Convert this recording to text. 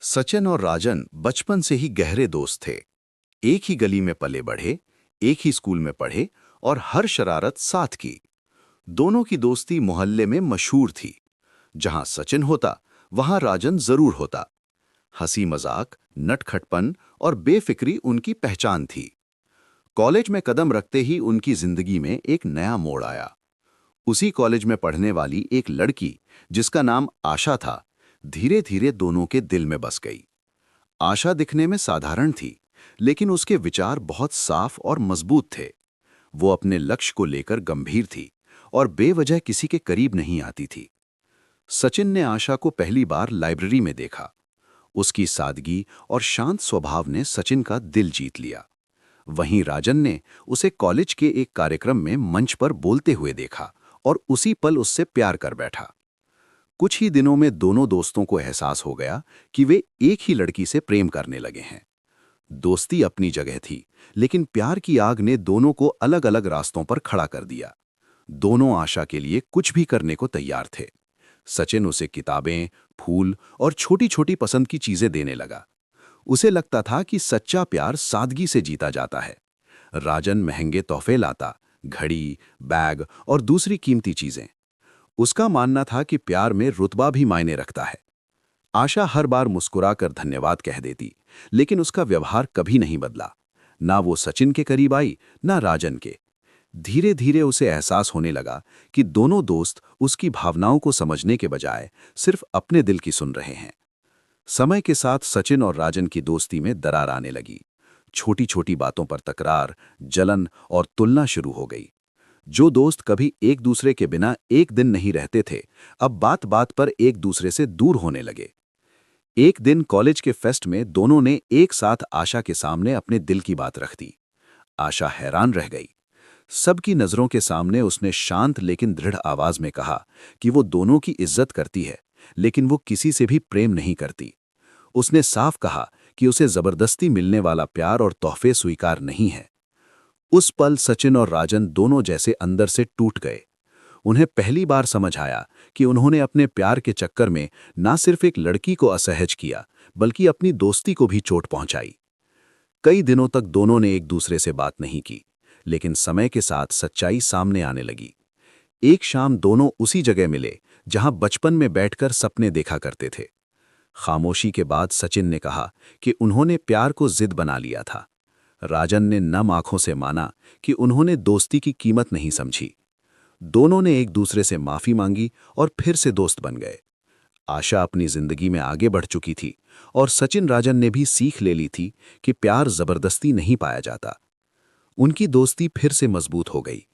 सचिन और राजन बचपन से ही गहरे दोस्त थे। एक ही गली में पले बढ़े, एक ही स्कूल में पढ़े और हर शरारत साथ की। दोनों की दोस्ती मोहल्ले में मशहूर थी। जहां सचिन होता, वहां राजन जरूर होता। हंसी मजाक, नटखटपन और बेफिक्री उनकी पहचान थी। कॉलेज में कदम रखते ही उनकी जिंदगी में एक नया मोड़ आया। उसी कॉलेज में पढ़ने वाली एक लड़की, जिसका नाम आशा था, धीरे धीरे दोनों के दिल में बस गई। आशा दिखने में साधारण थी, लेकिन उसके विचार बहुत साफ और मजबूत थे। वो अपने लक्ष्य को लेकर गंभीर थी और बेवजह किसी के करीब नहीं आती थी। सचिन ने आशा को पहली बार लाइब्रेरी में देखा। उसकी सादगी और शांत स्वभाव ने सचिन का दिल जीत लिया। वहीं राजन ने उसे कॉलेज के एक कार्यक्रम में मंच पर बोलते हुए देखा और उसी पल उससे प्यार कर बैठा। कुछ ही दिनों में दोनों दोस्तों को एहसास हो गया कि वे एक ही लड़की से प्रेम करने लगे हैं। दोस्ती अपनी जगह थी, लेकिन प्यार की आग ने दोनों को अलग अलग रास्तों पर खड़ा कर दिया। दोनों आशा के लिए कुछ भी करने को तैयार थे। सचिन उसे किताबें, फूल और छोटी छोटी पसंद की चीजें देने लगा। उसे लगता था कि सच्चा प्यार सादगी से जीता जाता है। राजन महंगे तोहफे लाता, घड़ी, बैग और दूसरी कीमती चीजें। उसका मानना था कि प्यार में रुतबा भी मायने रखता है। आशा हर बार मुस्कुराकर धन्यवाद कह देती, लेकिन उसका व्यवहार कभी नहीं बदला। ना वो सचिन के करीब आई, ना राजन के। धीरे धीरे उसे एहसास होने लगा कि दोनों दोस्त उसकी भावनाओं को समझने के बजाय सिर्फ अपने दिल की सुन रहे हैं। समय के साथ सचिन और राजन की दोस्ती में दरार आने लगी। छोटी छोटी बातों पर तकरार, जलन और तुलना शुरू हो गई। जो दोस्त कभी एक दूसरे के बिना एक दिन नहीं रहते थे, अब बात बात पर एक दूसरे से दूर होने लगे। एक दिन कॉलेज के फेस्ट में दोनों ने एक साथ आशा के सामने अपने दिल की बात रख दी। आशा हैरान रह गई। सबकी नजरों के सामने उसने शांत लेकिन दृढ़ आवाज में कहा कि वो दोनों की इज्जत करती है, लेकिन वो किसी से भी प्रेम नहीं करती। उसने साफ कहा कि उसे जबरदस्ती मिलने वाला प्यार और तोहफे स्वीकार नहीं है। उस पल सचिन और राजन दोनों जैसे अंदर से टूट गए। उन्हें पहली बार समझ आया कि उन्होंने अपने प्यार के चक्कर में ना सिर्फ एक लड़की को असहज किया, बल्कि अपनी दोस्ती को भी चोट पहुंचाई। कई दिनों तक दोनों ने एक दूसरे से बात नहीं की, लेकिन समय के साथ सच्चाई सामने आने लगी। एक शाम दोनों उसी जगह मिले जहां बचपन में बैठकर सपने देखा करते थे। खामोशी के बाद सचिन ने कहा कि उन्होंने प्यार को जिद बना लिया था। राजन ने नम आंखों से माना कि उन्होंने दोस्ती की कीमत नहीं समझी। दोनों ने एक दूसरे से माफी मांगी और फिर से दोस्त बन गए। आशा अपनी जिंदगी में आगे बढ़ चुकी थी और सचिन राजन ने भी सीख ले ली थी कि प्यार जबरदस्ती नहीं पाया जाता। उनकी दोस्ती फिर से मजबूत हो गई,